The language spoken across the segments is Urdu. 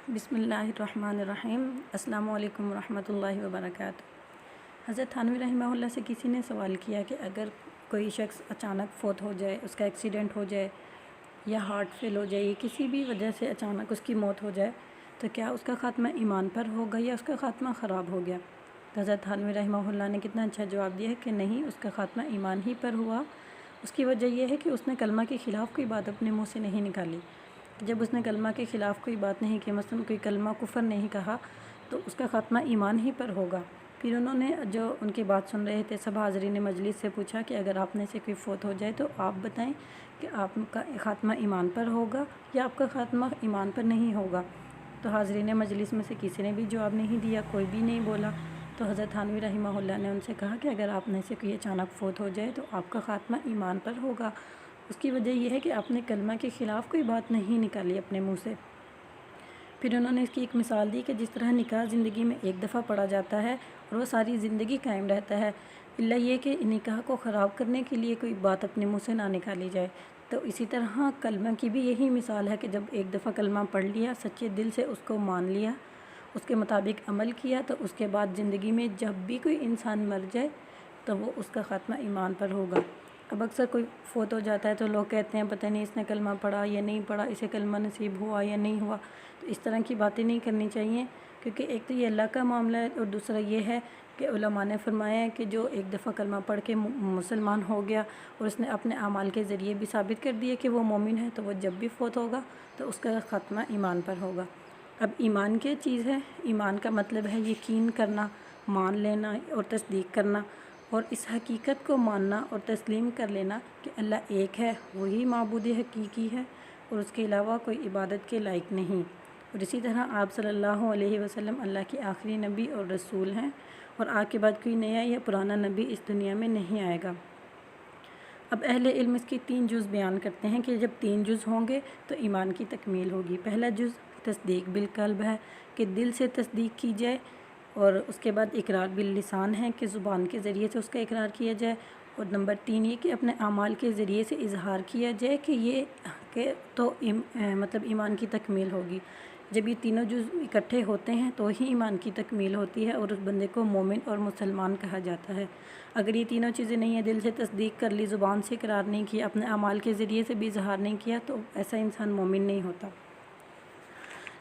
بسم اللہ الرحمن الرحیم۔ السلام علیکم ورحمۃ اللہ وبرکاتہ۔ حضرت تھانوی رحمہ اللہ سے کسی نے سوال کیا کہ اگر کوئی شخص اچانک فوت ہو جائے، اس کا ایکسیڈنٹ ہو جائے یا ہارٹ فیل ہو جائے یا کسی بھی وجہ سے اچانک اس کی موت ہو جائے تو کیا اس کا خاتمہ ایمان پر ہوگا یا اس کا خاتمہ خراب ہو گیا؟ تو حضرت تھانوی رحمہ اللہ نے کتنا اچھا جواب دیا ہے کہ نہیں، اس کا خاتمہ ایمان ہی پر ہوا۔ اس کی وجہ یہ ہے کہ اس نے کلمہ کے خلاف کوئی بات اپنے منہ سے نہیں نکالی۔ جب اس نے کلمہ کے خلاف کوئی بات نہیں کی، مثلا کوئی کلمہ کفر نہیں کہا، تو اس کا خاتمہ ایمان ہی پر ہوگا۔ پھر انہوں نے جو ان کی بات سن رہے تھے سب حاضرین مجلس سے پوچھا کہ اگر آپ میں سے کوئی فوت ہو جائے تو آپ بتائیں کہ آپ کا خاتمہ ایمان پر ہوگا یا آپ کا خاتمہ ایمان پر نہیں ہوگا۔ تو حاضرین مجلس میں سے کسی نے بھی جواب نہیں دیا، کوئی بھی نہیں بولا۔ تو حضرت تھانوی رحمہ اللہ نے ان سے کہا کہ اگر آپ میں سے کوئی اچانک فوت ہو جائے تو آپ کا خاتمہ ایمان پر ہوگا۔ اس کی وجہ یہ ہے کہ آپ نے کلمہ کے خلاف کوئی بات نہیں نکالی اپنے منہ سے۔ پھر انہوں نے اس کی ایک مثال دی کہ جس طرح نکاح زندگی میں ایک دفعہ پڑھا جاتا ہے اور وہ ساری زندگی قائم رہتا ہے، الا یہ کہ نکاح کو خراب کرنے کے لیے کوئی بات اپنے منہ سے نہ نکالی جائے، تو اسی طرح کلمہ کی بھی یہی مثال ہے کہ جب ایک دفعہ کلمہ پڑھ لیا، سچے دل سے اس کو مان لیا، اس کے مطابق عمل کیا، تو اس کے بعد زندگی میں جب بھی کوئی انسان مر جائے تو وہ اس کا خاتمہ ایمان پر ہوگا۔ اب اکثر کوئی فوت ہو جاتا ہے تو لوگ کہتے ہیں پتہ نہیں اس نے کلمہ پڑھا یا نہیں پڑھا، اسے کلمہ نصیب ہوا یا نہیں ہوا۔ تو اس طرح کی باتیں نہیں کرنی چاہیے، کیونکہ ایک تو یہ اللہ کا معاملہ ہے اور دوسرا یہ ہے کہ علماء نے فرمایا ہے کہ جو ایک دفعہ کلمہ پڑھ کے مسلمان ہو گیا اور اس نے اپنے اعمال کے ذریعے بھی ثابت کر دیا کہ وہ مومن ہے، تو وہ جب بھی فوت ہوگا تو اس کا خاتمہ ایمان پر ہوگا۔ اب ایمان کیا چیز ہے؟ ایمان کا مطلب ہے یقین کرنا، مان لینا اور تصدیق کرنا، اور اس حقیقت کو ماننا اور تسلیم کر لینا کہ اللہ ایک ہے، وہی معبود حقیقی ہے اور اس کے علاوہ کوئی عبادت کے لائق نہیں۔ اور اسی طرح آپ صلی اللہ علیہ وسلم اللہ کے آخری نبی اور رسول ہیں، اور آپ کے بعد کوئی نیا یا پرانا نبی اس دنیا میں نہیں آئے گا۔ اب اہل علم اس کے 3 جز بیان کرتے ہیں کہ جب 3 جز ہوں گے تو ایمان کی تکمیل ہوگی۔ پہلا جز تصدیق بالقلب ہے کہ دل سے تصدیق کی جائے، اور اس کے بعد اقرار باللسان ہے کہ زبان کے ذریعے سے اس کا اقرار کیا جائے، اور نمبر 3 یہ کہ اپنے اعمال کے ذریعے سے اظہار کیا جائے کہ مطلب ایمان کی تکمیل ہوگی۔ جب یہ تینوں جز اکٹھے ہوتے ہیں تو ہی ایمان کی تکمیل ہوتی ہے اور اس بندے کو مومن اور مسلمان کہا جاتا ہے۔ اگر یہ تینوں چیزیں نہیں ہیں، دل سے تصدیق کر لی، زبان سے اقرار نہیں کیا، اپنے اعمال کے ذریعے سے بھی اظہار نہیں کیا، تو ایسا انسان مومن نہیں ہوتا۔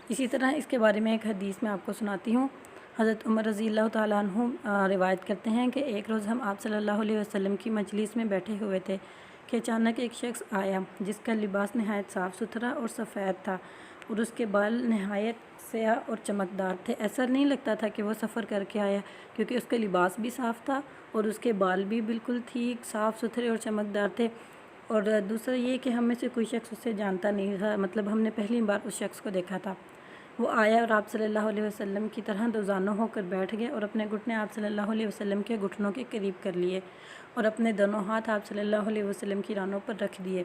اسی طرح اس کے بارے میں ایک حدیث میں آپ کو سناتی ہوں۔ حضرت عمر رضی اللہ تعالیٰ عنہ روایت کرتے ہیں کہ ایک روز ہم آپ صلی اللہ علیہ وسلم کی مجلس میں بیٹھے ہوئے تھے کہ اچانک ایک شخص آیا جس کا لباس نہایت صاف ستھرا اور سفید تھا، اور اس کے بال نہایت سیاہ اور چمکدار تھے۔ ایسا نہیں لگتا تھا کہ وہ سفر کر کے آیا، کیونکہ اس کا لباس بھی صاف تھا اور اس کے بال بھی بالکل ٹھیک صاف ستھرے اور چمکدار تھے۔ اور دوسرا یہ کہ ہم میں سے کوئی شخص اسے جانتا نہیں تھا، مطلب ہم نے پہلی بار اس شخص کو دیکھا تھا۔ وہ آیا اور آپ صلی اللہ علیہ وسلم کی طرح دوزانوں ہو کر بیٹھ گئے اور اپنے گھٹنے آپ صلی اللہ علیہ وسلم کے گھٹنوں کے قریب کر لیے، اور اپنے دونوں ہاتھ آپ صلی اللہ علیہ وسلم کی رانوں پر رکھ دیے،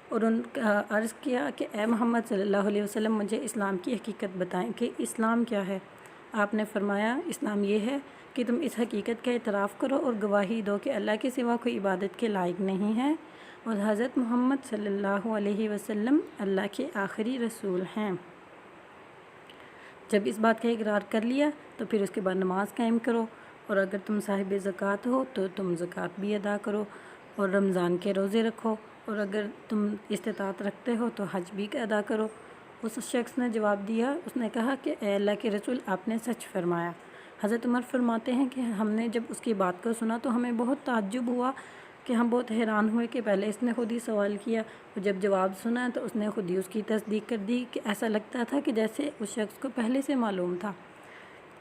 اور ان کا عرض کیا کہ اے محمد صلی اللہ علیہ وسلم، مجھے اسلام کی حقیقت بتائیں کہ اسلام کیا ہے؟ آپ نے فرمایا، اسلام یہ ہے کہ تم اس حقیقت کا اعتراف کرو اور گواہی دو کہ اللہ کے سوا کوئی عبادت کے لائق نہیں ہے، اور حضرت محمد صلی اللہ علیہ وسلم اللہ کے آخری رسول ہیں۔ جب اس بات کا اقرار کر لیا تو پھر اس کے بعد نماز قائم کرو، اور اگر تم صاحب زکوٰۃ ہو تو تم زکوٰۃ بھی ادا کرو، اور رمضان کے روزے رکھو، اور اگر تم استطاعت رکھتے ہو تو حج بھی ادا کرو۔ اس شخص نے جواب دیا، اس نے کہا کہ اے اللہ کے رسول، آپ نے سچ فرمایا۔ حضرت عمر فرماتے ہیں کہ ہم نے جب اس کی بات کو سنا تو ہمیں بہت تعجب ہوا کہ ہم بہت حیران ہوئے کہ پہلے اس نے خود ہی سوال کیا اور جب جواب سنا تو اس نے خود ہی اس کی تصدیق کر دی کہ ایسا لگتا تھا کہ جیسے اس شخص کو پہلے سے معلوم تھا۔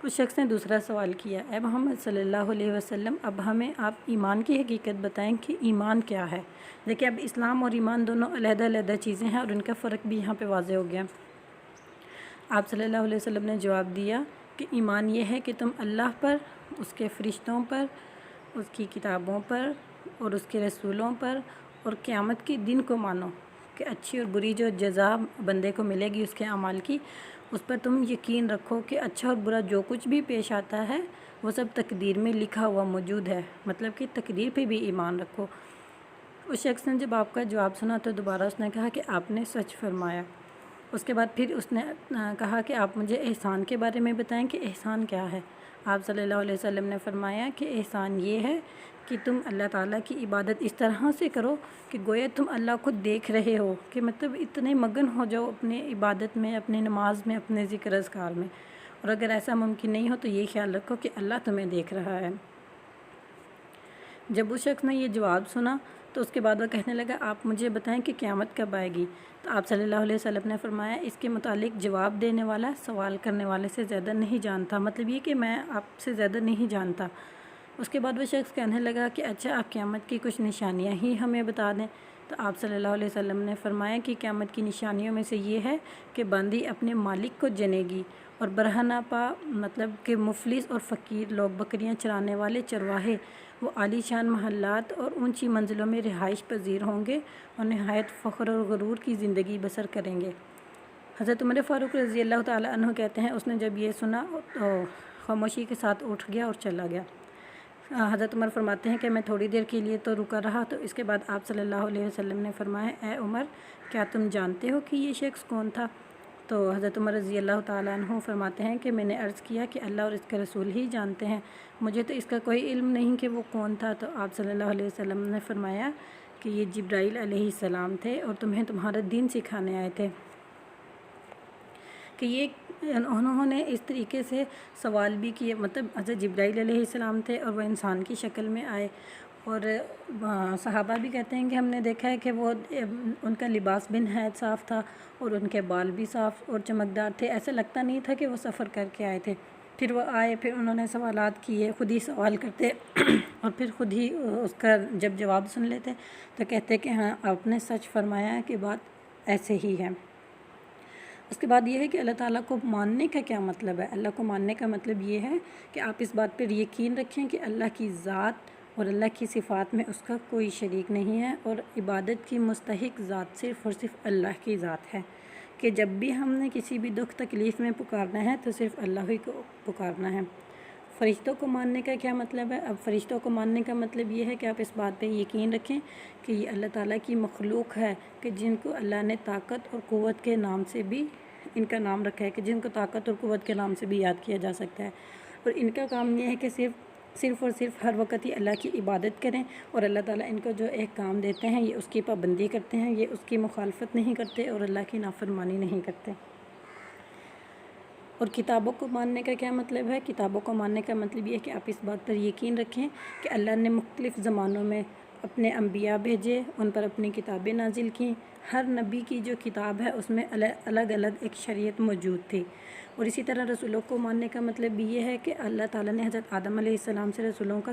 اس شخص نے دوسرا سوال کیا، اے محمد صلی اللہ علیہ وسلم، اب ہمیں آپ ایمان کی حقیقت بتائیں کہ ایمان کیا ہے؟ دیکھیں، اب اسلام اور ایمان دونوں علیحدہ علیحدہ چیزیں ہیں اور ان کا فرق بھی یہاں پہ واضح ہو گیا۔ آپ صلی اللہ علیہ وسلم نے جواب دیا کہ ایمان یہ ہے کہ تم اللہ پر، اس کے فرشتوں پر، اس کی کتابوں پر اور اس کے رسولوں پر اور قیامت کے دن کو مانو کہ اچھی اور بری جو جزا بندے کو ملے گی اس کے اعمال کی، اس پر تم یقین رکھو کہ اچھا اور برا جو کچھ بھی پیش آتا ہے وہ سب تقدیر میں لکھا ہوا موجود ہے، مطلب کہ تقدیر پہ بھی ایمان رکھو۔ اس شخص نے جب آپ کا جواب سنا تو دوبارہ اس نے کہا کہ آپ نے سچ فرمایا۔ اس کے بعد پھر اس نے کہا کہ آپ مجھے احسان کے بارے میں بتائیں کہ احسان کیا ہے۔ آپ صلی اللہ علیہ وسلم نے فرمایا کہ احسان یہ ہے کہ تم اللہ تعالیٰ کی عبادت اس طرح سے کرو کہ گویا تم اللہ کو دیکھ رہے ہو، کہ مطلب اتنے مگن ہو جاؤ اپنے عبادت میں، اپنی نماز میں، اپنے ذکر اذکار میں، اور اگر ایسا ممکن نہیں ہو تو یہ خیال رکھو کہ اللہ تمہیں دیکھ رہا ہے۔ جب اس شخص نے یہ جواب سنا تو اس کے بعد وہ کہنے لگا آپ مجھے بتائیں کہ قیامت کب آئے گی؟ تو آپ صلی اللہ علیہ وسلم نے فرمایا اس کے متعلق جواب دینے والا سوال کرنے والے سے زیادہ نہیں جانتا، مطلب یہ کہ میں آپ سے زیادہ نہیں جانتا۔ اس کے بعد وہ شخص کہنے لگا کہ اچھا آپ قیامت کی کچھ نشانیاں ہی ہمیں بتا دیں۔ تو آپ صلی اللہ علیہ وسلم نے فرمایا کہ قیامت کی نشانیوں میں سے یہ ہے کہ بندی اپنے مالک کو جنے گی، اور برہنہ پا مطلب کہ مفلس اور فقیر لوگ، بکریاں چرانے والے چرواہے، وہ عالی شان محلات اور اونچی منزلوں میں رہائش پذیر ہوں گے اور نہایت فخر اور غرور کی زندگی بسر کریں گے۔ حضرت عمر فاروق رضی اللہ تعالیٰ عنہ کہتے ہیں اس نے جب یہ سنا تو خاموشی کے ساتھ اٹھ گیا اور چلا گیا۔ حضرت عمر فرماتے ہیں کہ میں تھوڑی دیر کے لیے تو رکا رہا، تو اس کے بعد آپ صلی اللہ علیہ وسلم نے فرمایا اے عمر کیا تم جانتے ہو کہ یہ شخص کون تھا؟ تو حضرت عمر رضی اللہ تعالیٰ عنہ فرماتے ہیں کہ میں نے عرض کیا کہ اللہ اور اس کے رسول ہی جانتے ہیں، مجھے تو اس کا کوئی علم نہیں کہ وہ کون تھا۔ تو آپ صلی اللہ علیہ وسلم نے فرمایا کہ یہ جبرائیل علیہ السلام تھے اور تمہیں تمہارا دین سکھانے آئے تھے۔ کہ یہ انہوں نے اس طریقے سے سوال بھی کیے، مطلب حضرت جبرائیل علیہ السلام تھے اور وہ انسان کی شکل میں آئے، اور صحابہ بھی کہتے ہیں کہ ہم نے دیکھا ہے کہ وہ ان کا لباس بھی نہایت صاف تھا اور ان کے بال بھی صاف اور چمکدار تھے، ایسا لگتا نہیں تھا کہ وہ سفر کر کے آئے تھے۔ پھر وہ آئے، پھر انہوں نے سوالات کیے، خود ہی سوال کرتے اور پھر خود ہی اس کا جب جواب سن لیتے تو کہتے کہ ہاں آپ نے سچ فرمایا کہ بات ایسے ہی ہے۔ اس کے بعد یہ ہے کہ اللہ تعالیٰ کو ماننے کا کیا مطلب ہے؟ اللہ کو ماننے کا مطلب یہ ہے کہ آپ اس بات پر یقین رکھیں کہ اللہ کی ذات اور اللہ کی صفات میں اس کا کوئی شریک نہیں ہے، اور عبادت کی مستحق ذات صرف اور صرف اللہ کی ذات ہے، کہ جب بھی ہم نے کسی بھی دکھ تکلیف میں پکارنا ہے تو صرف اللہ ہی کو پکارنا ہے۔ فرشتوں کو ماننے کا کیا مطلب ہے؟ اب فرشتوں کو ماننے کا مطلب یہ ہے کہ آپ اس بات پہ یقین رکھیں کہ یہ اللہ تعالیٰ کی مخلوق ہے، کہ جن کو اللہ نے طاقت اور قوت کے نام سے بھی ان کا نام رکھا ہے، کہ جن کو طاقت اور قوت کے نام سے بھی یاد کیا جا سکتا ہے، اور ان کا کام یہ ہے کہ صرف اور صرف ہر وقت ہی اللہ کی عبادت کریں، اور اللہ تعالیٰ ان کو جو ایک کام دیتے ہیں یہ اس کی پابندی کرتے ہیں، یہ اس کی مخالفت نہیں کرتے اور اللہ کی نافرمانی نہیں کرتے۔ اور کتابوں کو ماننے کا کیا مطلب ہے؟ کتابوں کو ماننے کا مطلب یہ ہے کہ آپ اس بات پر یقین رکھیں کہ اللہ نے مختلف زمانوں میں اپنے انبیاء بھیجے، ان پر اپنی کتابیں نازل کیں، ہر نبی کی جو کتاب ہے اس میں الگ الگ ایک شریعت موجود تھی۔ اور اسی طرح رسولوں کو ماننے کا مطلب بھی یہ ہے کہ اللہ تعالیٰ نے حضرت آدم علیہ السلام سے رسولوں کا